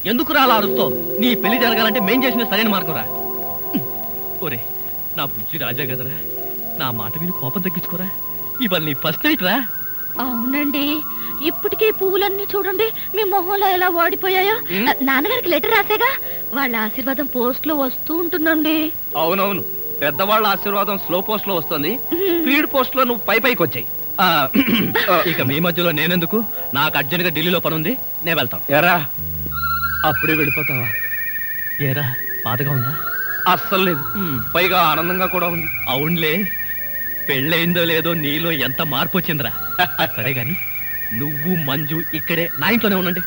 ఎందుకు రా అలా అరుస్తో? నీ పెళ్లి జరగాలంటే మేం చేసిన సరైన మార్గం రా. ఒరే నా బుజ్జి రాజా కదరా, నా మాట విని కోపం తగ్గించుకోరా. ఇవాళ నీ ఫస్ట్ నైట్ రా. అవునండి, ఇప్పటికే పువ్వులన్నీ చూడండి మీ మొహంలో ఎలా వాడిపోయాయో. నాన్నగారికి లెటర్ రాసేగా, వాళ్ళ ఆశీర్వాదం పోస్ట్ లో వస్తూ ఉంటుందండి. అవునవును, పెద్దవాళ్ళ ఆశీర్వాదం స్లో పోస్ట్ లో వస్తుంది, స్పీడ్ పోస్ట్ లో నువ్వు పైకి వచ్చాయి. ఇక మీ మధ్యలో నేనెందుకు? నాకు అర్జెంట్ గా ఢిల్లీలో పని ఉంది, నేను వెళ్తాను. ఎరా అప్పుడే వెళ్ళిపోతావా? ఏరా బాధగా ఉందా? అస్సలు లేదు, పైగా ఆనందంగా కూడా ఉంది. అవునులే, పెళ్ళయిందో లేదో నీలో ఎంత మార్పు వచ్చిందిరా. సరే గాని నువ్వు మంజు ఇక్కడే నా ఇంట్లోనే ఉండండి.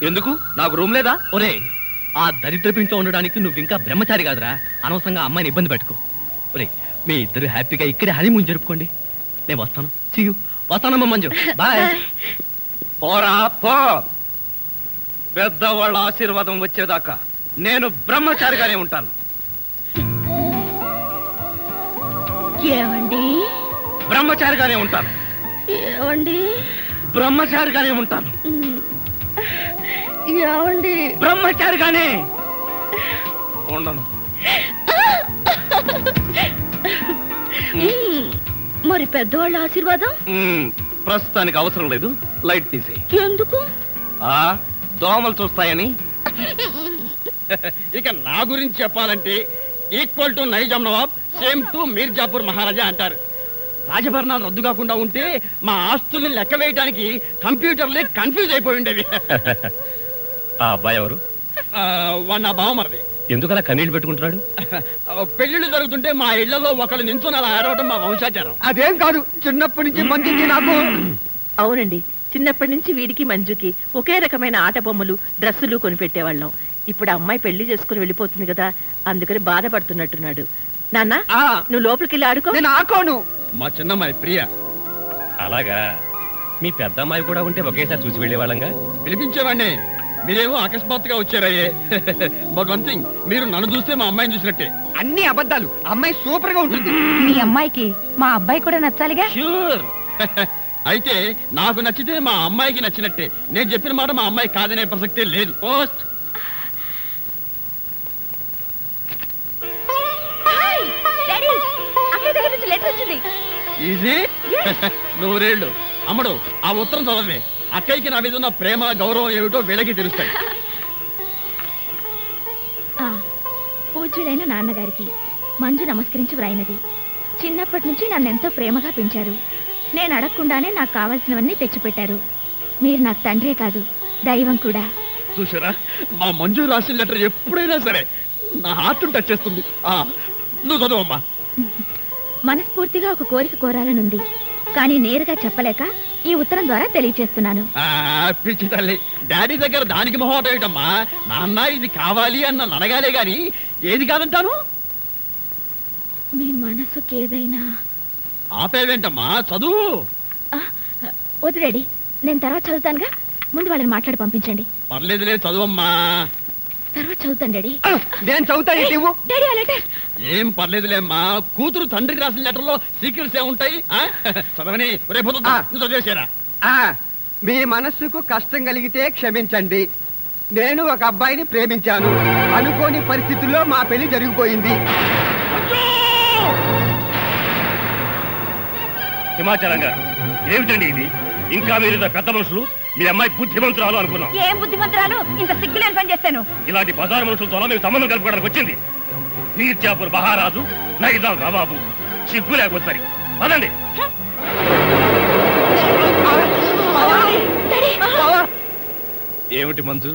ఎందుకు? నాకు రూమ్ లేదా? ఒరే ఆ దరిద్రపింట్లో ఉండడానికి నువ్వు ఇంకా బ్రహ్మచారి కాదురా, అనవసరంగా అమ్మాయిని ఇబ్బంది పెట్టుకో. ఒరే మీ ఇద్దరు హ్యాపీగా ఇక్కడే హనీమూన్ జరుపుకోండి. నేను వస్తాను. See you. వస్తానమ్మా మంజు, బాయ్. పోరా పో. పెద్దవాళ్ళ ఆశీర్వాదం వచ్చేదాకా నేను బ్రహ్మచారిగానే ఉంటాను. ఏమండి? బ్రహ్మచారిగానే ఉంటాను. ఏమండి? బ్రహ్మచారిగానే ఉంటాను. ఏమండి? బ్రహ్మచారిగానే ఉండను. మరి పెద్దవాళ్ళ ఆశీర్వాదం ప్రస్తుతానికి అవసరం లేదు, లైట్ తీసేయి. ఎందుకు? దోమలు చూస్తాయని. ఇక నా గురించి చెప్పాలంటే equal to Nizam nawab, same to Mirzapur maharaja అంటారు. రాజభరణాలు రద్దు కాకుండా ఉంటే మా ఆస్తుల్ని లెక్క వేయడానికి కంప్యూటర్లే కన్ఫ్యూజ్ అయిపోయి ఉండేవి. ఆ అబ్బాయి ఎవరు? వాడు నా బావమరిది. ఎందుకలా కన్నీళ్లు పెట్టుకుంటున్నాడు? పెళ్లిళ్ళు జరుగుతుంటే మా ఇళ్లలో ఒకళ్ళు నించుని అలా ఆడవడం మా వంశాచారం. అదేం కాదు, చిన్నప్పటి నుంచి మంజుకి నాకు. అవునండి, చిన్నప్పటి నుంచి వీడికి మంజుకి ఒకే రకమైన ఆట బొమ్మలు డ్రెస్సులు కొనిపెట్టేవాళ్ళం. ఇప్పుడు అమ్మాయి పెళ్లి చేసుకుని వెళ్ళిపోతుంది కదా, అందుకని బాధపడుతున్నట్టున్నాడు. నాన్న నువ్వు లోపలికి వెళ్ళి ఆడుకో. నేను ఆడుకోను. మా చిన్నమ్మాయి ప్రియ. అలాగా, మీ పెద్ద అమ్మాయి కూడా ఉంటే ఒకేసారి చూసి వెళ్ళేవాళ్ళంగా. పిలిపించేవాడిని, మీరేమో అకస్మాత్తుగా వచ్చారయ్యే. బట్ వన్ థింగ్, మీరు నన్ను చూస్తే మా అమ్మాయిని చూసినట్టే. అన్ని అబద్ధాలు. అమ్మాయి సూపర్ గా ఉంటుంది. మీ అమ్మాయికి మా అబ్బాయి కూడా నచ్చాలిగా. ష్యూర్. అయితే నాకు నచ్చితే మా అమ్మాయికి నచ్చినట్టే. నేను చెప్పిన మాట మా అమ్మాయి కాదనే ప్రసక్తే లేదు. పోస్ట్. ఈజీ. నూరేళ్ళు. అమ్మడు ఆ ఉత్తరం చదవే. అక్కయ్యకి నా మీద ఉన్న ప్రేమ గౌరవం ఏమిటో వీళ్ళకి తెలుస్తాయి. పూజ్యులైన నాన్నగారికి మంజు నమస్కరించి వ్రాయినది. చిన్నప్పటి నుంచి నన్నెంతో ప్రేమగా పెంచారు. నేను అడగకుండానే నాకు కావాల్సినవన్నీ తెచ్చిపెట్టారు. మీరు నాకు తండ్రే కాదు, దైవం కూడా. చూసారా, మా మంజు రాసిన లెటర్ ఎప్పుడైనా సరే నా హార్ట్ టచ్ చేస్తుంది. నువ్వు చదవమ్మా. మనస్ఫూర్తిగా ఒక కోరిక కోరాలనుంది, కానీ నేరుగా చెప్పలేక ఈ ఉత్తరం ద్వారా తెలియచేస్తున్నాను. పిచ్చి తల్లి, డాడీ దగ్గర దానికి మొహమాట ఏమిటమ్మా? నాన్న ఇది కావాలి అన్న అనగాలే గాని ఏది కాదంటాను. మీ మనసుకి ఏదైనా. ఆపేవేంటమ్మా, చదువు. వద్దు డాడీ, నేను తర్వాత చదువుతానుగా, ముందు వాళ్ళని మాట్లాడి పంపించండి. పర్లేదులే, చదువమ్మా. తర్వాత చదువుతాను డాడీ. నేను చదువుతాను. డాడీ ఆ లెటర్. ఏం పర్లేదులేమ్మా, కూతురు తండ్రికి రాసిన లెటర్ లో సీక్రెట్స్ ఏముంటాయి? చదవని రేపు చదివేసారా? మీ మనస్సుకు కష్టం కలిగితే క్షమించండి. నేను ఒక అబ్బాయిని ప్రేమించాను. అనుకోని పరిస్థితుల్లో మా పెళ్లి జరిగిపోయింది. హిమాచలం గారు, ఏమిటండి ఇది? ఇంకా మీరు పెద్ద మనుషులు, మీ అమ్మాయి బుద్ధిమంతురాలు అనుకున్నాం. ఏం బుద్ధిమంతురాలు? ఇంత సిగ్గులేని పని చేస్తాను. ఇలాంటి బజారు మనుషులతో మేము సంబంధం కలుపుకోవడానికి వచ్చింది. మీర్జాపూర్ మహారాజు, నైజాం నవాబు. సిగ్గు లేకపోతే పదండి. ఏమిటి మంజు,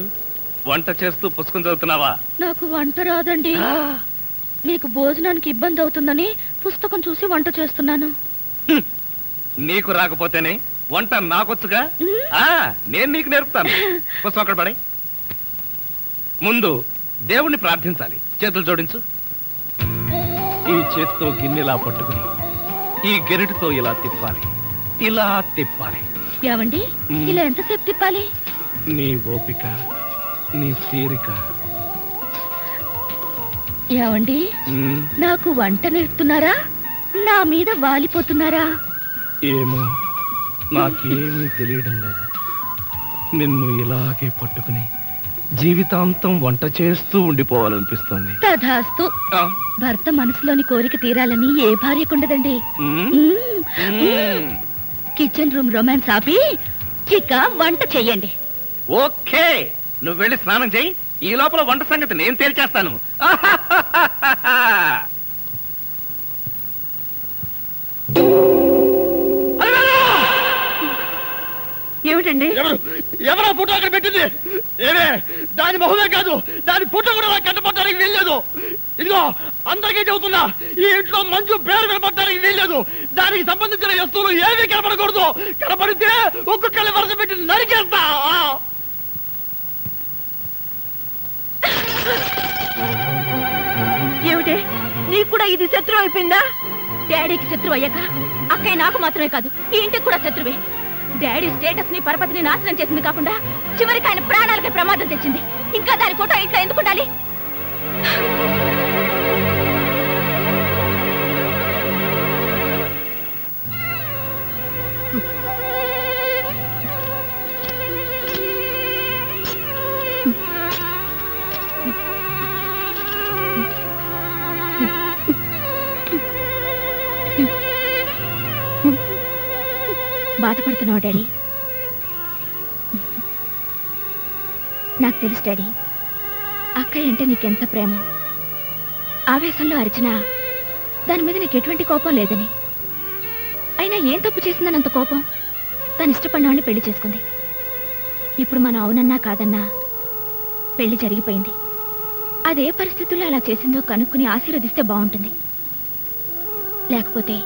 వంట చేస్తూ పుస్తకం చదువుతున్నావా? నాకు వంట రాదండి. మీకు భోజనానికి ఇబ్బంది అవుతుందని పుస్తకం చూసి వంట చేస్తున్నాను. నీకు రాకపోతేనే వంట నాకొచ్చుగా. నేను నీకు నేర్పుతాను. పుస్తకం అక్కడ పడే. ముందు దేవుణ్ణి ప్రార్థించాలి. చేతులు జోడించు. ఈ చేతితో గిన్నెలా పట్టుకుని ఈ గెరిటితో ఇలా తిప్పాలి, ఇలా తిప్పాలి. ఏమండి, ఇలా ఎంతసేపు తిప్పాలి? నీ ఓపిక, నీ తీరిక. ఏమండి, నాకు వంట నేర్పుతున్నారా, నా మీద వాలిపోతున్నారా? ఏమో, నాకేమీ తెలియడం లేదు. నిన్ను ఇలాగే పట్టుకుని జీవితాంతం వంట చేస్తూ ఉండిపోవాలనిపిస్తుంది. తధాస్తు. భర్త మనసులోని కోరిక తీరాలని ఏ భార్యకుండదండి. కిచెన్ రూమ్ రొమాన్స్ ఆపి చిక్క వంట చెయ్యండి. ఓకే, నువ్వు వెళ్ళి స్నానం చెయ్యి. ఈ లోపల వంట సంగతి నేను తేల్చేస్తాను. ఏమిటండి? ఎవరో ఫోటో అక్కడ పెట్టింది? ఏమే, దాని మొహమే కాదు, దాని ఫోటో కూడా కట్టపడటానికి వీల్లేదు. ఇదిగో అందరికీ చెబుతున్నా, ఈ ఇంట్లో మంచు పేరు కనపడటానికి వీల్లేదు. దానికి సంబంధించిన వస్తువులు ఏమీ కనపడకూడదు. కనపడితే ఒక్కొక్కరి వరుస పెట్టి నరికేస్తా. ఏమిటి, నీకు కూడా ఇది శత్రువు అయిపోయిందా? డాడీకి శత్రువు అయ్యాక అక్కయ్య నాకు మాత్రమే కాదు, ఈ ఇంటికి కూడా శత్రువే. డాడీ స్టేటస్ ని పరపతిని నాశనం చేసింది కాకుండా చివరికి ఆయన ప్రాణాలకి ప్రమాదం తెచ్చింది. ఇంకా దాని ఫోటో ఇంట్లో ఎందుకు ఉండాలి? బాధపడుతున్నావు డాడీ? నాకు తెలుసు డాడీ, అక్కయ్య అంటే నీకెంత ప్రేమ. ఆవేశంలో అరిచినా దాని మీద నీకు ఎటువంటి కోపం లేదని. అయినా ఏం తప్పు చేసిందని అంత కోపం? తను ఇష్టపడినవాడిని పెళ్లి చేసుకుంది. ఇప్పుడు మనం అవునన్నా కాదన్నా పెళ్లి జరిగిపోయింది. అదే పరిస్థితుల్లో అలా చేసిందో కనుక్కుని ఆశీర్వదిస్తే బాగుంటుంది. లేకపోతే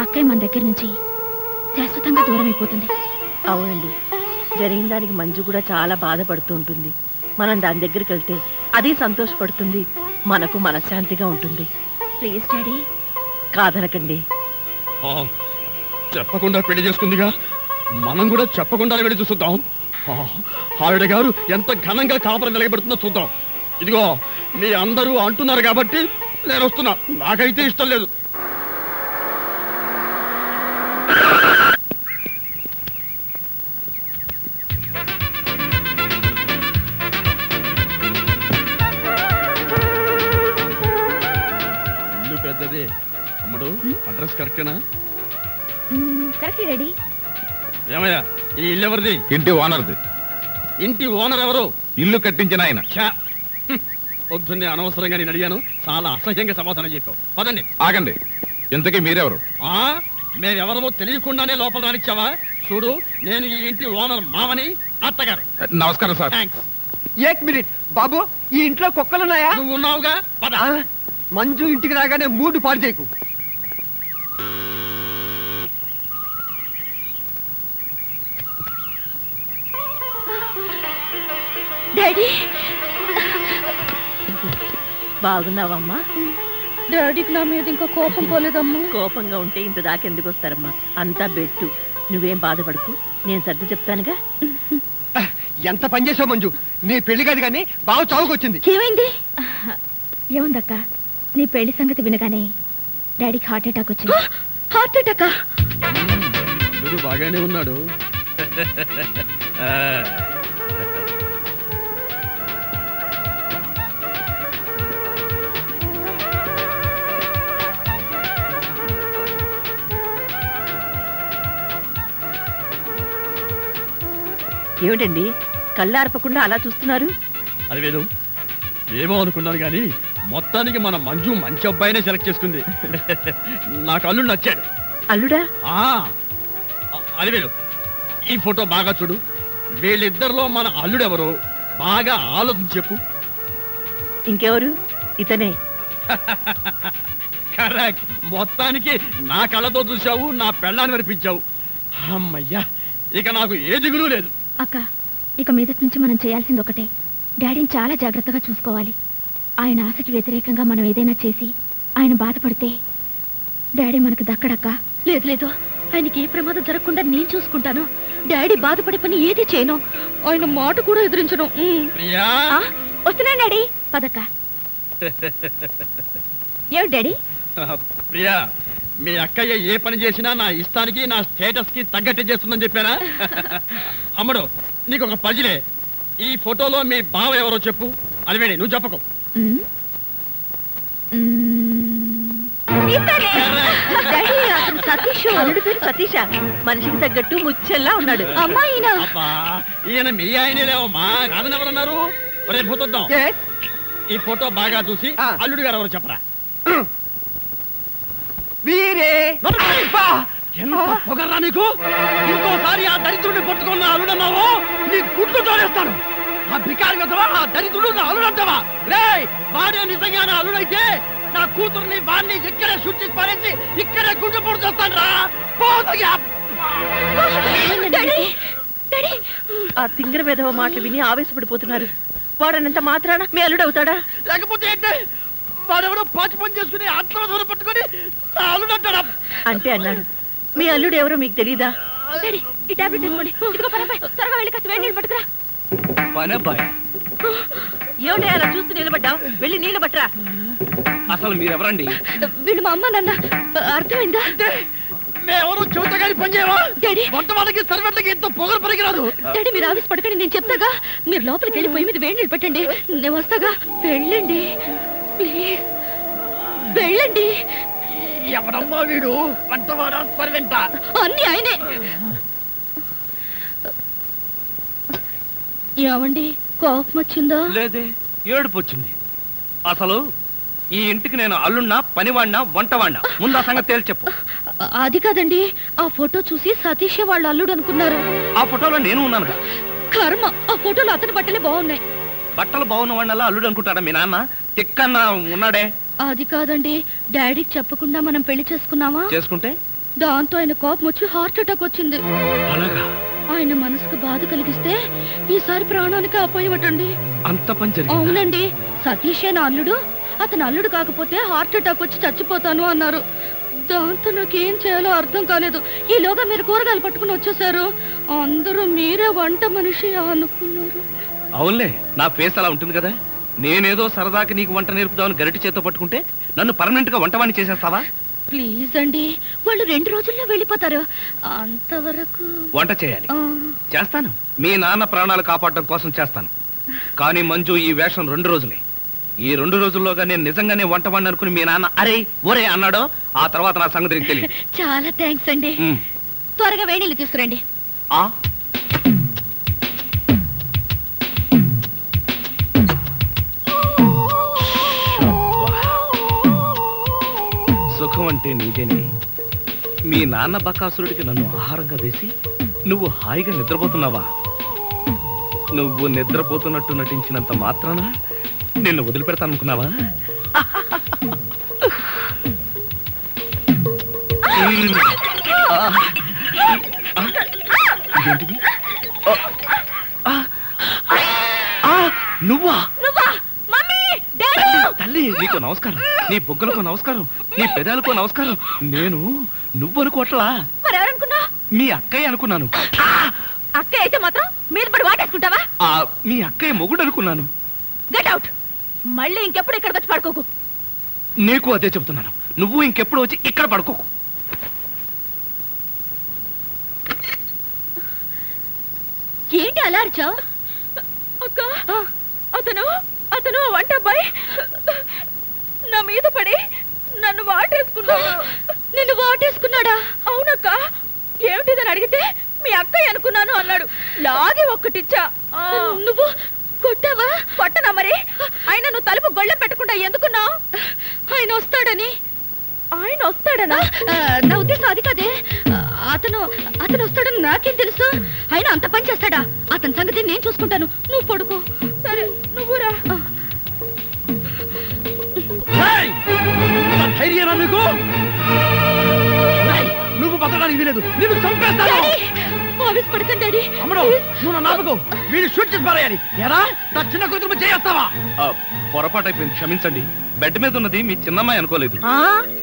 అక్కయ్య మన దగ్గర నుంచి శాశ్వతంగా దూరం అయిపోతుంది. అవునండి, జరిగిన దానికి మంజు కూడా చాలా బాధపడుతూ ఉంటుంది. మనం దాని దగ్గరికి వెళ్తే అది సంతోషపడుతుంది, మనకు మనశ్శాంతిగా ఉంటుంది. Please daddy. కాదనకండి. చెప్పకుండా పెళ్లి చేసుకుందిగా, మనం కూడా చెప్పకుండా వెళ్ళి చూద్దాం. ఆవిడ గారు ఎంత ఘనంగా కాపురం వెలగబెడుతుందో చూద్దాం. ఇదిగో మీ అందరూ అంటున్నారు కాబట్టి నేను వస్తున్నా. నాకైతే ఇష్టం లేదు. ఇల్లు పెద్దది. అమ్మడు, అడ్రస్ కరెక్టేనా? Correct daddy. ఏమయ్యా, ఈ ఇల్లు ఎవరిది? ఇంటి ఓనర్ది. ఇంటి ఓనర్ ఎవరు? ఇల్లు కట్టించిన ఆయన. పొద్దున్నే అనవసరంగా నేను అడిగాను, చాలా అసహ్యంగా సమాధానం చెప్పావు. పదండి. ఆగండి, ఇంతకీ మీరెవరు? మేమెవరమో తెలియకుండానే లోపల రానిచ్చావా? చూడు, నేను ఈ ఇంటి ఓనర్ మామని, అత్తగారు. నమస్కారం సార్. థ్యాంక్స్. ఏక్ మినిట్ బాబు, ఈ ఇంట్లో కుక్కలున్నాయా? నువ్వు ఉన్నావుగా, పద. మంజు ఇంటికి రాగానే మూడు పాడు చేయకు. డాడీ, బాగున్నావమ్మా? డాడీకి నా మీద ఇంకా కోపం పోలేదమ్మా. కోపంగా ఉంటే ఇంత దాకా ఎందుకు వస్తారమ్మా? అంతా బెట్టు. నువ్వేం బాధపడకు, నేను సర్ది చెప్తానుగా. ఎంత పని చేసావు మంజు? నీ పెళ్లి కాదు కానీ బాగా చావుకొచ్చింది. ఏమైంది? ఏముందక్క, నీ పెళ్లి సంగతి వినగానే డాడీకి హార్ట్ అటాక్ వచ్చింది. హార్ట్ అటాకా? వీడు బాగానే ఉన్నాడు. ఏమిటండి కళ్ళార్పకుండా అలా చూస్తున్నారు? అది వేరు, ఏమో అనుకున్నాను కానీ మొత్తానికి మన మంజు మంచి అబ్బాయినే సెలెక్ట్ చేసుకుంది. నాకు అల్లుడు నచ్చాడు. అల్లుడా? అది వేరు, ఈ ఫోటో బాగా చూడు. వీళ్ళిద్దరిలో మన అల్లుడెవరో బాగా ఆలోచించి చెప్పు. ఇంకెవరు? ఇతనే. కరెక్ట్. మొత్తానికి నా కళ్ళతో చూశావు, నా పెళ్ళాన్ని వినిపించావు. అమ్మయ్యా, ఇక నాకు ఏ దిగులు లేదు. అక్క, ఇక మీదటి నుంచి మనం చేయాల్సింది ఒకటే, డాడీని చాలా జాగ్రత్తగా చూసుకోవాలి. ఆయన ఆశకి వ్యతిరేకంగా మనం ఏదైనా చేసి ఆయన బాధపడితే డాడీ మనకు దక్కడక్క. లేదు లేదు, ఆయనకి ఏ ప్రమాదం జరగకుండా నేను చూసుకుంటాను. డాడీ బాధపడే పని ఏది చేయను, ఆయన మాట కూడా ఎదిరించను. వస్తున్నాను డాడీ, పదక్క. ఏమిటి డాడీ? ప్రియా, మీ అక్కయ్య ఏ పని చేసినా నా ఇష్టానికి, నా స్టేటస్ కి తగ్గట్టే చేస్తుందని చెప్పానా? అమ్మడు, నీకు ఒక పజిలే. ఈ ఫోటోలో మీ బావ ఎవరో చెప్పు. అలివేణి నువ్వు చెప్పకు. మ్మ్. ఇతనే. డాడీ, అతను సతీష్. అల్లుడి పేరు సతీష. మనిషికి తగ్గట్టు ముచ్చెల్లా ఉన్నాడు. అమ్మాయినా? అబ్బా ఈయన మీ ఆయనలేవమ్మా, కాదని ఎవరన్నారు? రేపు పోతుందాం. Yes. ఈ ఫోటో బాగా చూసి అల్లుడు గారు ఎవరు చెప్పరా. వీరే. ఎంత పొగర్రా నీకు! ఇంకోసారి ఆ దరిద్రుడిని పట్టుకున్న అల్లుడన్నావు, నీ గుడ్లు తోడేస్తాను. ఆ బికారి కదవా, ఆ దరిద్రుడు నా అల్లుడంటావా? రేయ్, వాడే నిజంగా నా అల్లుడైతే నా కూతుర్ని వాడిని ఇక్కడే శుద్ధి పారేసి ఇక్కడే గుడ్డు పొడి చేస్తాను రా. Daddy, daddy. ఆ తింగర విధవ మాటలు విని ఆవేశపడిపోతున్నారు. వాడనంత మాత్రాన మీ అల్లుడు అవుతాడా? లేకపోతే ఏంటి, వాడెవడో పాచి పని చేసుకుని ఆత్మ పట్టుకొని నా అల్లుడంటాడా? అంటే అన్నాడు. మీ అల్లుడు ఎవరో మీకు తెలీదా? డాడీ, ఈ టాబ్లెట్ తీసుకోండి. ఇదిగో పరపాయ్, త్వరగా వెళ్ళి కాస్త వేడి నీళ్ళు పట్టుకురా. పనబ్బాయి, ఏమిటో అలా చూస్తూ నిలబడ్డావు? వెళ్ళి నీళ్ళు పట్టరా. అసలు మీరెవరండి? వీళ్ళు మా అమ్మ నాన్న. అర్థమైందా? మేమెవరు చెబుతగాని పని చేయవా? డాడీ. వంట వాళ్ళకి సర్వెంట్లకి ఎంతో పొగరు పనికిరాదు. డాడీ, మీరు ఆఫీస్ పడకండి, నేను చెప్తాగా. మీరు లోపలికి వెళ్ళి పొయ్యి మీద వేడి నీళ్ళు పెట్టండి, నేను వస్తాగా. వెళ్ళండి ప్లీజ్, వెళ్ళండి. ఎవడమ్మా వీడు? వంటవాడా సర్వెంటా? అన్ని ఆయనే. ఏమండి, కోపం వచ్చిందా? లేదే, ఏడుపు వచ్చింది. అసలు ఈ ఇంటికి నేను అల్లున్నా, పనివాడినా, వంటవాడినా? ముందు ఆ సంగతి తేల్చి చెప్పు. అది కాదండి, ఆ ఫోటో చూసి సతీష్ వాళ్ళ అల్లుడు అనుకున్నారు. ఆ ఫోటోలో నేను ఉన్నానుగా. కర్మ, ఆ ఫోటోలో అతని బట్టలే బాగున్నాయి. బట్టలు బాగున్న వాడినల్లా అల్లుడు అనుకుంటాడా మీ నాన్న? తిక్కన్న ఉన్నాడే. అది కాదండి, డాడీకి చెప్పకుండా మనం పెళ్లి చేసుకున్నామా? చేసుకుంటే దాంతో ఆయన కోపం వచ్చి హార్ట్ అటాక్ వచ్చింది. అలాగా? ఆయన మనసుకు బాధ కలిగిస్తే ఈసారి ప్రాణానికి అపాయమటండి. అంత పని జరిగిందా? అవునండి, సతీషే నా అల్లుడు. అతను అల్లుడు కాకపోతే హార్ట్ అటాక్ వచ్చి చచ్చిపోతాను అన్నారు. దాంతో నాకేం చేయాలో అర్థం కాలేదు. ఈలోగా మీరు కూరగాయలు పట్టుకుని వచ్చేసారు. అందరూ మీరే వంట మనిషి అనుకున్నారు. అవునులే, నా ఫేస్ అలా ఉంటుంది కదా. నేనేదో సరదాకి నీకు వంట నేర్పుదామని గరిటి చేత పట్టుకుంటే నన్ను పర్మనెంట్ గా వంటవాణ్ణి చేసేస్తావా? ప్లీజ్ అండి, వాళ్ళు 2 రోజుల్లో వెళ్ళిపోతారు. అంతవరకు వంట చేయాలి. ఆ, చేస్తాను, మీ నాన్న ప్రాణాలు కాపాడటం కోసం చేస్తాను. కానీ మంజు, ఈ వేషం 2 రోజులే. ఈ 2 రోజుల్లోగా నేను నిజంగానే వంటవాణ్ణి అనుకుని మీ నాన్న అరే ఒరే అన్నాడో, ఆ తర్వాత నా సంగతి నీకు తెలియదు. చాలా థ్యాంక్స్ అండి. త్వరగా వేణీళ్ళు తీసుకురండి. ఆ సుఖం అంటే నీదేనే. మీ నాన్న బకాసురుడికి నన్ను ఆహారంగా వేసి నువ్వు హాయిగా నిద్రపోతున్నావా? నువ్వు నిద్రపోతున్నట్టు నటించినంత మాత్రాన నిన్ను వదిలిపెడతాననుకున్నావా? ఇదేంటిది? నువ్వా? తల్లి, నీకు నమస్కారం. నీ బొగ్గలకు నమస్కారం, నీ పెదాలకు నమస్కారం. నేను నువ్వు అనుకోవట్లా, మరెవరనుకున్నా? మీ అక్కయ్య అనుకున్నాను. అక్కయ్య అయితే మాత్రం మీద పడి వాటేసుకుంటావా? మీ అక్కయ్య మొగుడు అనుకున్నాను. Get out. మళ్ళీ ఇంకెప్పుడు ఇక్కడికి వచ్చి పడుకోకు. నీకు అదే చెప్తున్నాను, నువ్వు ఇంకెప్పుడు వచ్చి ఇక్కడ పడుకోకు. ఏంటి అలా అరిచావు? అక్క, అతను వంట అబ్బాయి నా మీద పడి నన్ను వాటేసుకున్నాడు. నిన్ను వాటేసుకున్నాడా? అవునక్క. ఏమిటిదని అడిగితే మీ అక్కయ్య అనుకున్నాను అన్నాడు. లాగి ఒక్కటిచ్చా. నువ్వు కొట్టావా? కొట్టనా మరి. ఆయన నువ్వు తలుపు గొళ్ళెం పెట్టకుండా ఎందుకున్నావు? ఆయన వస్తాడని. ఆయన వస్తాడనా? నా ఉద్దేశం అది కాదే. అతను వస్తాడని నాకేం తెలుసు? ఆయన అంత పని చేస్తాడా? అతని సంగతి నేను చూసుకుంటాను, నువ్వు పడుకో. సరే, నువ్వురా. ధైర్యం నీకు? నువ్వు బతకడానికి వీలేదు, నిన్ను చంపేస్తాను. పడకండి డాడీ. అమ్మడు, నువ్వు నాపకు. వీడిని షూట్ చేసి పారేయాలి. ఎరా, నా చిన్న కూతురు చేస్తావా? పొరపాటు అయిపోయింది, క్షమించండి. బెడ్ మీద ఉన్నది మీ చిన్నమ్మాయి అనుకోలేదు.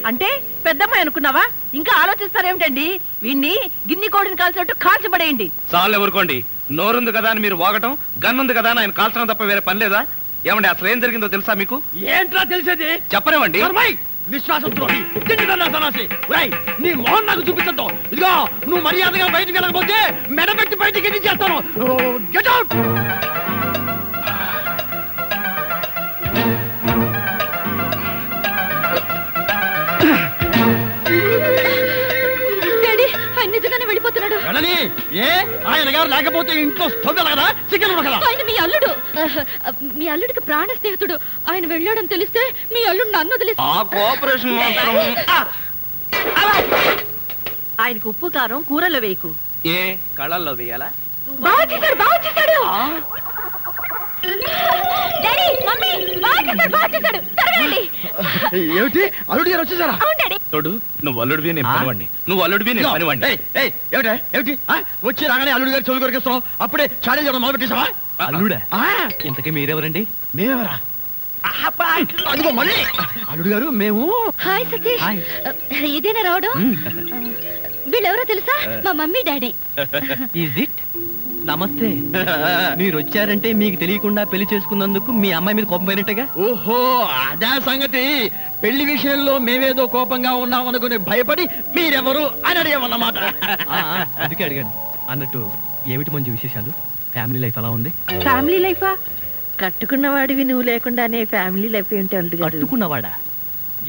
అంటే పెద్దమ్మాయి అనుకున్నావా? ఇంకా ఆలోచిస్తారేమిటండి? వీణ్ణి గిన్ని కోడిని కాల్చినట్టు కాల్చబడేయండి. చాలు ఎవరుకోండి. నోరుంది కదా అని మీరు వాగటం, గన్నుంది కదా అని ఆయన కాల్చడం తప్ప వేరే పని లేదా? ఏమండి, అసలు ఏం జరిగిందో తెలుసా మీకు? ఏంట్రా తెలిసేది? చెప్పనివ్వండి. విశ్వాసం ద్రోహి, నీ మోహన్ నాకు చూపించద్దు. ఇదిగో, నువ్వు మర్యాదగా బయటికి వెళ్ళకపోతే మెడపెట్టి బయటికి చేస్తాను. Get out. ఏ ఆయన గారు లేకపోతే ఇంట్లో స్టవ్ కదా చికెన్ కదా ఆయన మీ అల్లుడు. మీ అల్లుడికి ప్రాణ స్నేహితుడు. ఆయన వెళ్ళాడని తెలిస్తే మీ అల్లుడు నన్ను వదిలేసి ఆ కోఆపరేషన్ మాత్రం ఆయనకు ఉప్పు కారం కూరలో వేయకు. ఏ కళ్ళల్లో వేయాలా? బాగా చేశాడు, బాగా చేశాడు. డాడీ, మమ్మీ, బాగా చేశాడు, బాగా చేశాడు. త్వరగా ఏమిటి అల్లుడు గారు వచ్చేసారా? అవును డాడీ. తోడు నువ్వు అల్లుడివి నేను పనివాడిని, నువ్వు అల్లుడివి నేను పనివాడిని. ఏమిటి వచ్చి రాగానే అల్లుడు గారు చదువు కొరికిస్తున్నావు, అప్పుడే చాడీ చేయడం మొదలు పెట్టేసావా? అల్లుడా? ఇంతకీ మీరెవరండి? మేమెవరా? అదిగో మళ్ళీ అల్లుడు గారు మేము. హాయ్ సతీష్. హాయ్. ఇదేనా రావడం? వీళ్ళెవరో తెలుసా? మా మమ్మీ డాడీ. Is it? నమస్తే. మీరు వచ్చారంటే మీకు తెలియకుండా పెళ్లి చేసుకున్నందుకు మీ అమ్మాయి మీద కోపం పోయినట్టుగా. ఓహో అదే సంగతి. పెళ్లి విషయంలో మేమేదో కోపంగా ఉన్నాం అనుకుని భయపడి మీరెవరు అని అడిగామన్నమాట. అందుకే అడిగాను. అన్నట్టు ఏమిటి మంచి విశేషాలు? ఫ్యామిలీ లైఫ్ ఎలా ఉంది? ఫ్యామిలీ లైఫా? కట్టుకున్న వాడివి నువ్వు లేకుండానే ఫ్యామిలీ లైఫ్ ఏంటి అల్లుడు గారు? కట్టుకున్నవాడా?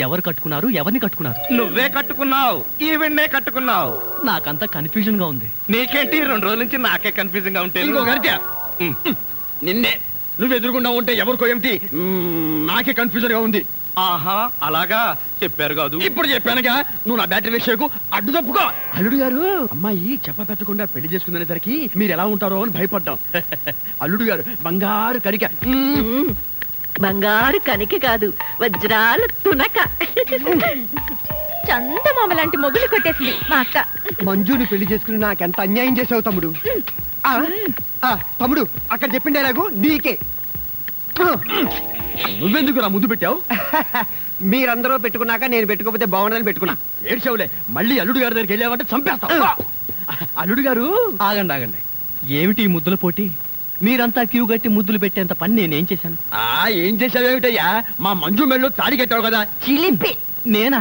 ఎవరు కట్టుకున్నారు? ఎవరిని కట్టుకున్నారు? నువ్వే కట్టుకున్నావు, ఈవెన్నే కట్టుకున్నావు. నాకంతా కన్ఫ్యూజన్ గా ఉంది. నీకేంటి 2 రోజుల నుంచి నాకే కన్ఫ్యూజింగ్ గా ఉంటే? ఇంకో గంట నిన్నే నువ్వు ఎదురుకుండా ఉంటే ఎవరికో ఏమిటి నాకే కన్ఫ్యూజన్ గా ఉంది. ఆహా అలాగా చెప్పారు కాదు. ఇప్పుడు చెప్పానుగా, నువ్వు నా బ్యాటరీ విషయకు అడ్డు తప్పుకో. అల్లుడు గారు అమ్మాయి చెప్ప పెట్టకుండా పెళ్లి చేసుకునేసరికి మీరు ఎలా ఉంటారో అని భయపడ్డాం. అల్లుడు గారు బంగారు కరిక. బంగారు కనిక కాదు, వజ్రాలు తునక. చందమామ లాంటి మొగులు కొట్టేసింది మా అక్క. మంజుని పెళ్లి చేసుకుని నాకెంత అన్యాయం చేసావు తమ్ముడు. తమ్ముడు అక్కడ చెప్పిండే నాకు నీకే. నువ్వెందుకు నా ముద్దు పెట్టావు? మీరందరూ పెట్టుకున్నాక నేను పెట్టుకోకపోతే బాగుండదని పెట్టుకున్నా. ఏడ్చావులే, మళ్ళీ అల్లుడు గారి దగ్గరికి వెళ్ళావంటే చంపేస్తావు. అల్లుడు గారు ఆగండి ఆగండి. ఏమిటి ఈ ముద్దుల పోటీ? మీరంతా క్యూ గట్టి ముద్దులు పెట్టేంత పని నేనేం చేశాను? ఏం చేసావేమిటయ్యా? మా మంజు మెళ్ళు తాడి కట్టావు కదా. చిలిపి. నేనా?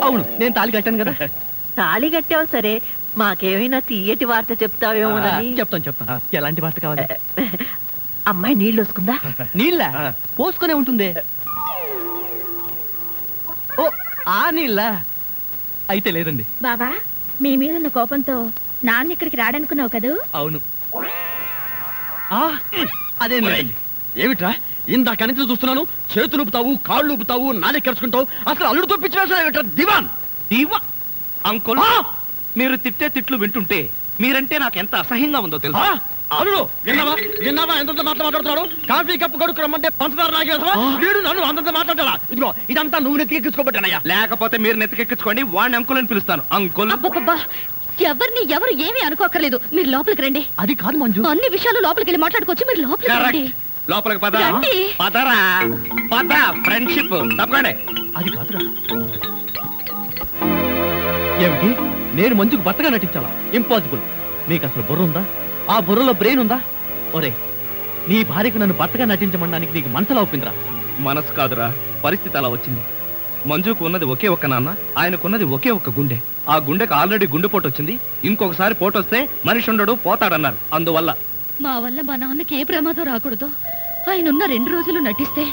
అవును, నేను తాళి కట్టాను కదా. తాళి కట్టావు సరే, మాకేమైనా తీయటి వార్త చెప్తావేమోనని. చెప్తాను. ఎలాంటి వార్త కావాలి? అమ్మాయి నీళ్ళు వస్తుందా? నీళ్ళ పోసుకునే ఉంటుందే. ఓ ఆ నీళ్ళ అయితే లేదండి. బావా, మీ మీద ఉన్న కోపంతో నాన్న ఇక్కడికి రాడనుకున్నావు కదూ? అవును. అదే లేదండి. ఏమిట్రా ఇందాక నుంచి చూస్తున్నాను, చేతులు ఊపుతావు, కాళ్ళు ఊపుతావు, నాలుగు కరుచుకుంటావు. అసలు అల్లుడు తప్పించిన దివాన్ దీవా అంకుల్, మీరు తిట్టే తిట్లు వింటుంటే మీరంటే నాకు ఎంత అసహ్యంగా ఉందో తెలుసా? అల్లుడు విన్నావా ఎంత మాట్లాడుతున్నాడు? కాఫీ కప్పు కడుకు రమ్మంటే పంచదార నాగేసవా? వీడు నన్ను అంతంత మాట్లాడాలా? ఇదిగో ఇదంతా నువ్వు నెత్తికెక్కించుకోబట్టానయ్యా. లేకపోతే మీరు నెత్తికెక్కించుకోండి, వాడిని అంకుల్ అని పిలుస్తాను. అంకుల్ అబ్బబ్బబ్బా, ఎవరిని ఎవరు ఏమీ అనుకోకర్లేదు. మీరు లోపలికి రండి. అది కాదు మంజు, అన్ని విషయాలు లోపలికి వెళ్ళి మాట్లాడుకోవచ్చు. మీరు లోపలికి రండి. లోపలికి పద. రండి. పదరా పద. ఫ్రెండ్షిప్ తప్పకండి. అది కాదురా. ఏమిటి? నేను మంజుకు భర్తగా నటించాలా? ఇంపాసిబుల్. మీకు అసలు బుర్ర ఉందా? ఆ బుర్రలో బ్రెయిన్ ఉందా? ఒరే, నీ భార్యకు నన్ను భర్తగా నటించమనడానికి నీకు మనసులా ఒప్పిందిరా? మనసు కాదురా, పరిస్థితి అలా వచ్చింది. మంజుకు ఉన్నది ఒకే ఒక్క నాన్న, ఆయనకున్నది ఒకే ఒక్క గుండె. ఆ గుండెకు ఆల్రెడీ గుండెపోటు వచ్చింది. ఇంకొకసారి పోటు వస్తే మనిషి ఉండడు, పోతాడన్నారు. అందువల్ల మా వల్ల మా నాన్నకి ఏ ప్రమాదం రాకూడదు. ఆయన ఉన్న 2 రోజులు నటిస్తే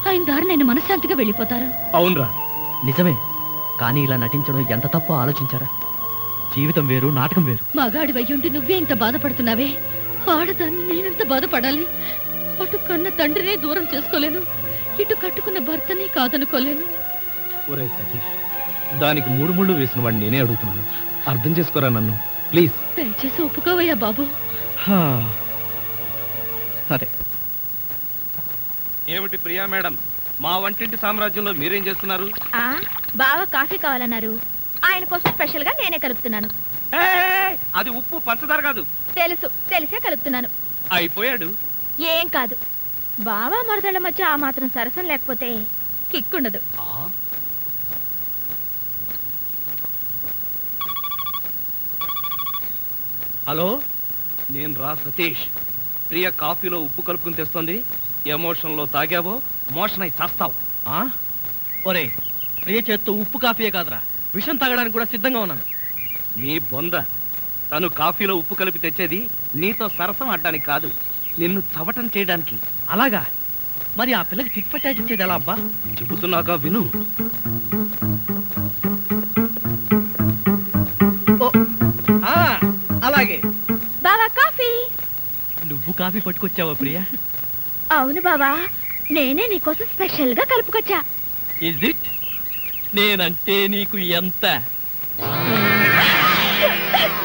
ఆయన దారి నేను మనశ్శాంతిగా వెళ్ళిపోతారు. అవునరా, నిజమే. కానీ ఇలా నటించడం ఎంత తప్పో ఆలోచించారా? జీవితం వేరు, నాటకం వేరు. మగాడి వయ్యుండి నువ్వే ఇంత బాధపడుతున్నావే. ఆడదాన్ని నేనెంత బాధపడాలి? అటు కన్న తండ్రినే దూరం చేసుకోలేను, ఇటు కట్టుకున్న భర్తని కాదనుకోలేను. ఒరే సతీష్, దానికి 3 ముళ్ళు వేసిన వాడిని నేనే అడుగుతున్నాను. అర్థం చేసుకోరా నన్ను ప్లీజ్. దయచేసి ఒప్పుకోవయ్యా బాబు. సరే. ఏమిటి ప్రియా మేడం, మా వంటింటి సామ్రాజ్యంలో మీరేం చేస్తున్నారు? బావ కాఫీ కావాలన్నారు. ఆయన కోసం స్పెషల్ గా నేనే కలుపుతున్నాను. అది ఉప్పు పంచదార కాదు. తెలుసు, తెలిసే కలుపుతున్నాను. అయిపోయాడు. ఏం కాదు, బావా మరదళ్ళ మధ్య ఆ మాత్రం సరసం లేకపోతే కిక్కుండదు. హలో, నేను రా సతీష్. ప్రియ కాఫీలో ఉప్పు కలుపుకుని తెస్తుంది. ఎమోషన్ లో తాగావో మోషన్ అయి చేస్తావు. ఒరే, ప్రియ చేత్తో ఉప్పు కాఫీయే కాదురా, విషం తాగడానికి కూడా సిద్ధంగా ఉన్నాను. నీ బొంద. తను కాఫీలో ఉప్పు కలిపి తెచ్చేది నీతో సరసం ఆడడానికి కాదు, నిన్ను చవటం చేయడానికి. అలాగా? మరి ఆ పిల్లకి టిక్ పట్టాచి ఇచ్చేది ఎలా అబ్బా? చెబుతున్నాగా విను. అలాగే. బావా కాఫీ. నువ్వు కాఫీ పట్టుకొచ్చావా ప్రియా? అవును బావా, నేనే నీకోసం స్పెషల్ గా కలుపుకొచ్చా. Is it? నేనంటే నీకు ఎంత?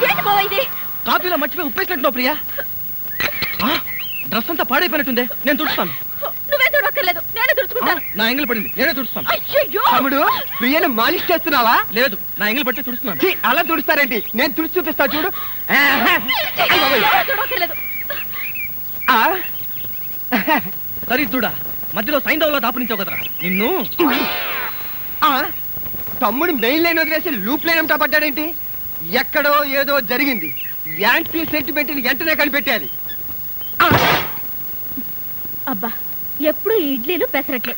ఏంటి బావా ఇది? కాఫీలో మర్చిపోయి ఉప్పేసినట్టున్నావు ప్రియా. డ్రెస్ అంతా పాడైపోయినట్టుందే, నేను తుడుస్తాను. నువ్వే తుడక్కర్లేదు, నేనే తుడుచుకుంటాను. నా ఎంగిల్ పడింది, నేనే తుడుస్తాను. అయ్యయ్యో! తమ్ముడు ప్రియను మాలిష్ చేస్తున్నావా? లేదు, నా ఎంగిల్ పట్టి తుడుస్తున్నాను. ఛీ, అలా తుడుస్తారేంటి? నేను తుడిచి చూపిస్తా చూడు. ఎవరు తుడక్కర్లేదు. ఆ, సరిద్దుడా, మధ్యలో సైంధవ్లో దాపునించావు కదరా నిన్ను. ఆ, తమ్ముడు మెయిన్ లైన్ వదిలేసి లూప్ లైన్ అంతా పడ్డాడేంటి? ఎక్కడో ఏదో జరిగింది. యాంటీ సెంటిమెంట్ వెంటనే కనిపెట్టాలి. అబ్బా, ఎప్పుడు ఈ ఇడ్లీలు పెసరట్లే.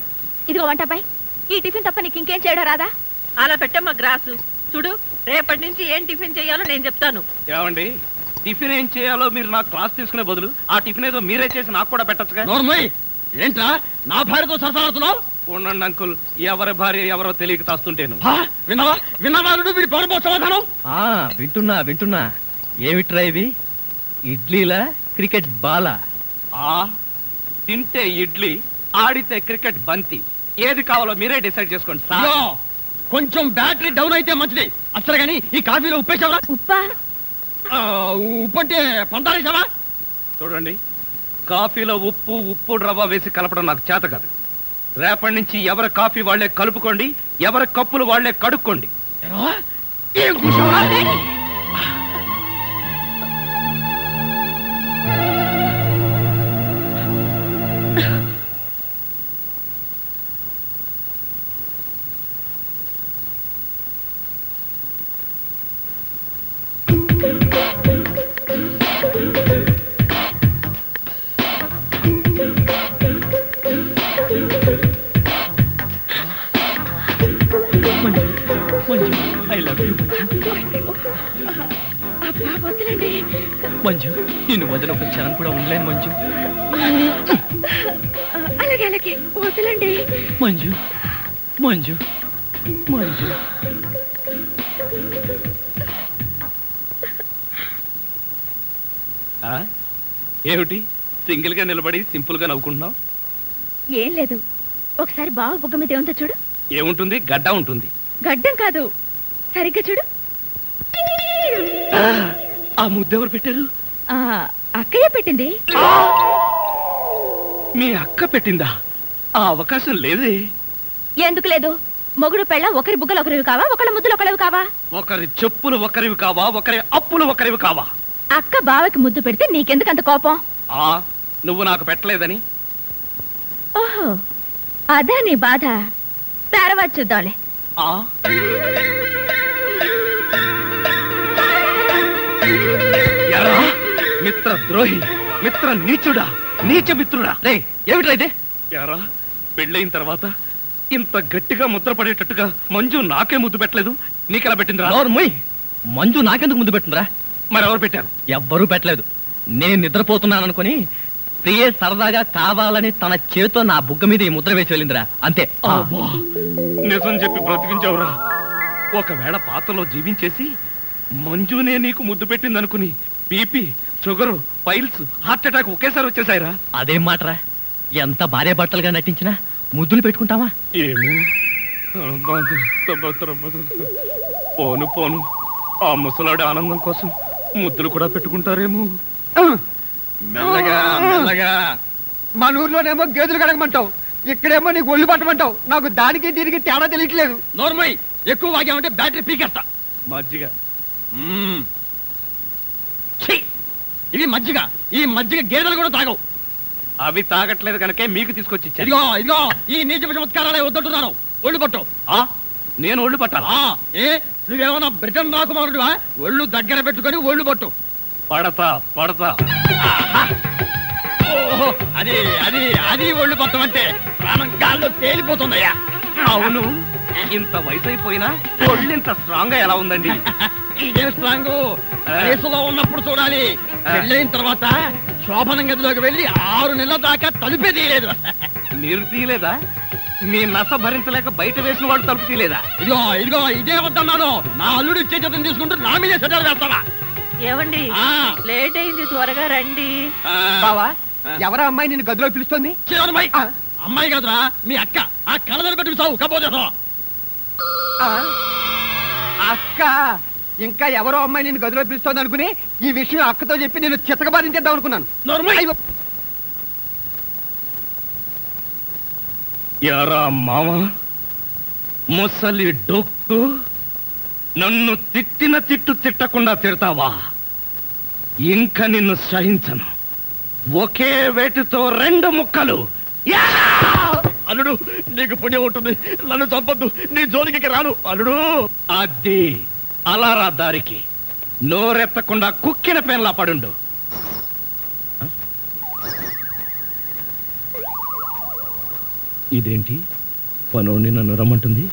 ఇదిగో వంటపై ఈ టిఫిన్ తప్ప నీకు ఇంకేం చేయడం రాదా? అలా పెట్టమ్మా గ్రాసు. చూడు, రేపటి నుంచి ఏం టిఫిన్ చేయాలో నేను చెప్తాను. ఏమండి, టిఫిన్ ఏం చేయాలో మీరు నాకు క్లాస్ తీసుకునే బదులు ఆ టిఫిన్ ఏదో మీరే చేసి నాకు కూడా పెట్టచ్చుగా. నోర్మయ్, ఏంట్రా నా భార్యతో సరసాడుతున్నావు? ఉండండి అంకుల్, ఎవరి భార్య ఎవరో తెలియక తాస్తుంటేను. విన్నావా విన్నావా వీడి పౌరపో సమాధానం. వింటున్నా. ఏమిట్రా ఇవి? ఇడ్లీలా క్రికెట్ బాలా? తింటే ఇడ్లీ, ఆడితే క్రికెట్ బంతి. ఏది కావాలో మీరే డిసైడ్ చేసుకోండి సార్. ఇదిగో, కొంచెం బ్యాటరీ డౌన్ అయితే మంచిది. అసలు గాని ఈ కాఫీలో ఉప్పేసావా? ఉప్పా? ఉప్పు అంటే పంటారేసావా? చూడండి, కాఫీలో ఉప్పు రవ్వ వేసి కలపడం నాకు చేత కాదు. రేపటి నుంచి ఎవరి కాఫీ వాళ్లే కలుపుకోండి, ఎవరి కప్పులు వాళ్లే కడుక్కోండి. ఏం కూర్చోవా? I love you Manju. నిన్ను వదిలి ఒక క్షణం కూడా ఉండలేను మంజు. అలాగే అలాగే వదలండి. మంజు మంజు మంజు. ఏమిటి సింగిల్ గా నిలబడి సింపుల్ గా నవ్వుకుంటున్నావు? ఏం లేదు, ఒకసారి బావ బుగ్గ మీద ఏముందో చూడు. ఏముంటుంది? గడ్డ ఉంటుంది. గడ్డం కాదు, సరిగ్గా చూడు. ఆ ముద్దెవరు పెట్టారు? అక్కయ్య పెట్టింది. మీ అక్క పెట్టిందా? ఆ అవకాశం లేదే. ఎందుకు లేదు? మొగుడు పెళ్ళ ఒకరి బుగ్గలు ఒకరివి కావా, ఒకళ్ళ ముద్దులు ఒకరివి కావా? ఒకరి చెప్పులు ఒకరివి కావా, ఒకరి అప్పులు ఒకరివి కావా? అక్క బావకి ముద్దు పెడితే నీకెందుకు అంత కోపం? నువ్వు నాకు పెట్టలేదని. ఓహో, అదా నీ బాధ. తర్వాత చూద్దాంలే. మిత్ర ద్రోహి, మిత్ర నీచుడా, నీచ మిత్రుడా. రే, ఏమిట్రా ఇదే? యారా, పెళ్ళైన తర్వాత ఇంత గట్టిగా ముద్ర పడేటట్టుగా మంజు నాకే ముద్దు పెట్టలేదు, నీకెలా పెట్టిందిరా? మంజు నాకెందుకు ముద్దు పెట్టిందిరా? మరెవరు పెట్టారు? ఎవ్వరూ పెట్టలేదు. నేను నిద్రపోతున్నాను అనుకుని ప్రియే సరదాగా కావాలని తన చేతితో నా బుగ్గ మీద ఈ ముద్ర వేసి వెళ్ళిందిరా, అంతే. నిజం చెప్పి బ్రతికించావురా. ఒకవేళ పాత్రలో జీవించేసి మంజునే నీకు ముద్దు పెట్టింది అనుకుని BP, sugar, piles, heart attack ఒకేసారి వచ్చేసాయిరా. అదేం మాటరా? ఎంత భార్య భర్తలుగా నటించినా ముద్దులు పెట్టుకుంటావా? ఏమో, పోను ఆ ముసలాడి ఆనందం కోసం ముద్దులు కూడా పెట్టుకుంటారేమో. మెల్లగా మెల్లగా. మన ఊర్లోనేమో గేదెలు కడగమంటావు, ఇక్కడేమో నీకు ఒళ్ళు పట్టమంటావు. నాకు దానికి దీనికి తేడా తెలియట్లేదు. నోర్మయ్, ఎక్కువ వాగామంటే బ్యాటరీ పీకేస్తా. మజ్జిగ. ఇది మజ్జిగ. ఈ మజ్జిగ గేదెలు కూడా తాగవు. అవి తాగట్లేదు కనుకే మీకు తీసుకొచ్చి ఇచ్చాను. ఇదిగో ఈ నీచ చమత్కారాలే వద్దంటున్నాను. ఒళ్ళు పట్టు. నేను ఒళ్ళు పట్టాలా? ఏ నువ్వేమన్నా బ్రిటన్ రాకుమారుడువా? ఒళ్ళు దగ్గర పెట్టుకొని ఒళ్ళు పట్టు. పడతా. ఓహో, అది అది అది ఒళ్ళు పట్టం అంటే ప్రాణం గాల్లో తేలిపోతుందయ్యా. అవును, ఇంత వయసు అయిపోయినా ఒళ్ళు ఇంత స్ట్రాంగ్ గా ఎలా ఉందండి? ఇదే స్ట్రాంగ్ వయసులో ఉన్నప్పుడు చూడాలి. పెళ్ళైన తర్వాత శోభనం గదిలోకి వెళ్ళి 6 నెలల దాకా తలుపే తీయలేదు. మీరు తీయలేదా? మీ నస భరించలేక బయట వేసిన వాడు తలుపు తీయలేదా? ఇదిగో ఇదే వద్దన్నాను. నా అల్లుడు ఇచ్చే చేతం తీసుకుంటూ నా మీదే సెటర్ వేస్తావా? ఏమండి ఆ. లేట్ అయింది, త్వరగా రండి. బావా ఎవరా అమ్మాయి నిన్ను గదిలో పిలుస్తోంది? చివరమ్మాయి. ఆ. అమ్మాయి కాదురా మీ అక్క. ఆ కళ్ళదర పెట్టుకు సావు కపోతే ఆ? అక్క ఇంకా ఎవరో అమ్మాయి నిన్ను గదిలో పిలుస్తోంది అనుకుని ఈ విషయం అక్కతో చెప్పి నేను చితకబాధించేద్దాం అనుకున్నాను. అయ్యో. యారా మామ, ముసలి డొక్కు, నన్ను తిట్టిన తిట్టు తిట్టకుండా తిడతావా? ఇంకా నిన్ను సహించను. ఒకే వేటితో 2 ముక్కలు. యా! అల్లుడు నీకు పుణ్యం ఉంటుంది, నన్ను చంపొద్దు, నీ జోలికి రాను అల్లుడు. అది అలారా దారికి. నోరెత్తకుండా కుక్కిన పెన్లా పడుండు. ఇదేంటి పనోడిని నన్ను రమ్మంటుంది?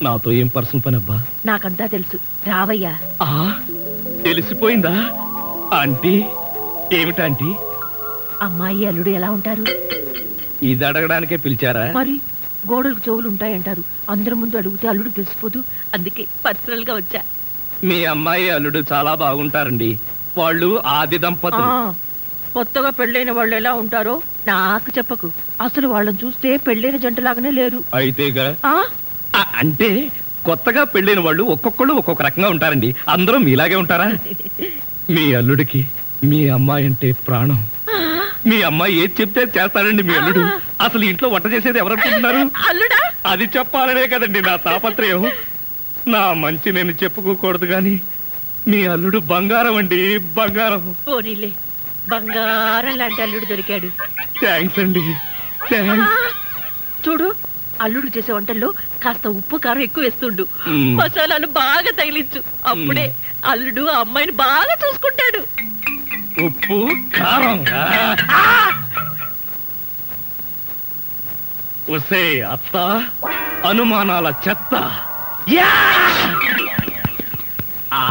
నాతో ఏం పర్సనల్ పని అబ్బా? నాకంతా తెలుసు, రావయ్యా. ఆ, తెలిసిపోయిందా ఆంటీ? ఏమిటాంటీ? అమ్మాయి అల్లుడు ఎలా ఉంటారు? ఇది అడగడానికే పిలిచారా? మరి గోడలకు చెవులు ఉంటాయంటారు, అందరి ముందు అడిగితే అల్లుడు తెలిసిపోదు, అందుకే పర్సనల్ గా వచ్చా. మీ అమ్మాయి అల్లుడు చాలా బాగుంటారండి. వాళ్ళు ఆది ఆ, దంపతులు. కొత్తగా పెళ్ళైన వాళ్ళు ఎలా ఉంటారో నాకు చెప్పకు. అసలు వాళ్ళని చూస్తే పెళ్ళైన జంటలాగానే లేరు. అయితేగా ఆ అంటే కొత్తగా పెళ్ళైన వాళ్ళు ఒక్కొక్కళ్ళు ఒక్కొక్క రకంగా ఉంటారండి. అందరూ మీలాగే ఉంటారా? మీ అల్లుడికి మీ అమ్మాయి అంటే ప్రాణం. మీ అమ్మాయి ఏది చెప్తే చేస్తాడండి మీ అల్లుడు. అసలు ఇంట్లో వంట చేసేది ఎవరనుకుంటున్నారు? అల్లుడా అది చెప్పాలనే కదండి నా తాపత్రయం. నా మంచి నేను చెప్పుకోకూడదు గాని మీ అల్లుడు బంగారం అండి, బంగారం. పోనీలే, బంగారం లాంటి అల్లుడు దొరికాడు. థ్యాంక్స్ అండి, థ్యాంక్స్. చూడు, అల్లుడు చేసే వంటల్లో కాస్త ఉప్పు కారం ఎక్కువ వేస్తుండు, మ్మ్. మసాలాలు బాగా తగిలించు. అప్పుడే అల్లుడు ఆ అమ్మాయిని బాగా చూసుకుంటాడు. ఉప్పు కారం. ఒసే అత్త, అనుమానాల చెత్త. యా! ఆ,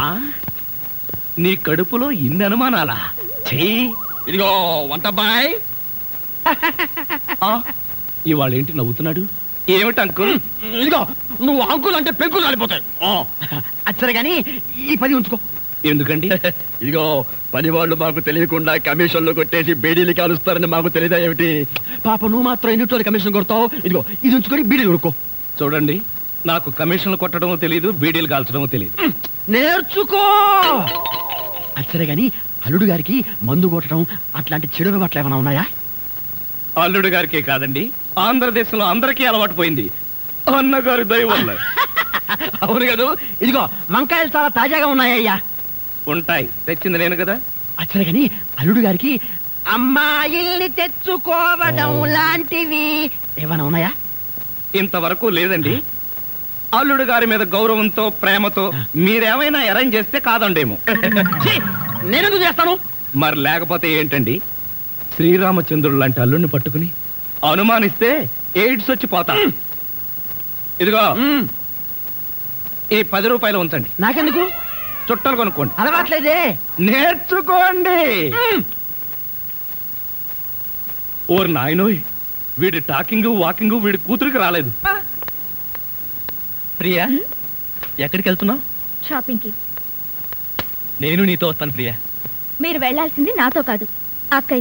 నీ కడుపులో ఇన్ని అనుమానాలా? చెయ్యి. ఇదిగో వంటబ్బాయ్. ఇవాళ ఏంటి నవ్వుతున్నాడు? ఏమిటి అంకుల్? ఇదిగో నువ్వు అంకులు అంటే పెంకులు రాలిపోతాయి. అచ్చరే గాని ఈ 10 ఉంచుకో. ఎందుకండి? ఇదిగో పని వాళ్ళు మాకు తెలియకుండా కమిషన్లు కొట్టేసి బేడీలు కాలుస్తారని మాకు తెలియదా ఏమిటి? పాప నువ్వు మాత్రం ఎన్నిట్లో కమిషన్ కొడతావు. ఇదిగో ఇది ఉంచుకొని బీడీలు కొడుకో. చూడండి, నాకు కమిషన్లు కొట్టడమో తెలియదు, బీడీలు కాల్చడమో తెలియదు. నేర్చుకో. అచ్చరే గాని అల్లుడు గారికి మందు కొట్టడం అట్లాంటి చెడు అలవాట్లు ఏమైనా ఉన్నాయా? అల్లుడు గారికే కాదండి, ఆంధ్రదేశంలో అందరికీ అలవాటు పోయింది. అన్నగారి దయ వల్ల. అవును కదా. ఇదిగో వంకాయలు చాలా తాజాగా ఉన్నాయ్యా. ఉంటాయి, తెచ్చింది నేను కదా. అచ్చరే గాని అల్లుడు గారికి అమ్మాయిల్ని తెచ్చుకోవడం లాంటివి ఏమైనా ఉన్నాయా? ఇంతవరకు లేదండి. అల్లుడు గారి మీద గౌరవంతో ప్రేమతో మీరేమైనా అరేంజ్ చేస్తే కాదండేమో. నేనెందుకు చేస్తాను? మరి లేకపోతే ఏంటండి? శ్రీరామచంద్రుడు లాంటి అల్లుడిని పట్టుకుని అనుమానిస్తే ఎయిడ్స్ వచ్చి పోతా. ఇదిగో ఈ 10 రూపాయలు ఉంచండి. నాకెందుకు? చుట్టలు కొనుక్కోండి. అలవాట్లేదే. నేర్చుకోండి. ఓర్ నాయనోయ్, వీడి టాకింగ్ వాకింగ్ వీడి కూతురికి రాలేదు. ప్రియా, ఎక్కడికి వెళ్తున్నావు? షాపింగ్ కి. నేను నీతో వస్తాను ప్రియా. మీరు వెళ్ళాల్సింది నాతో కాదు, అక్క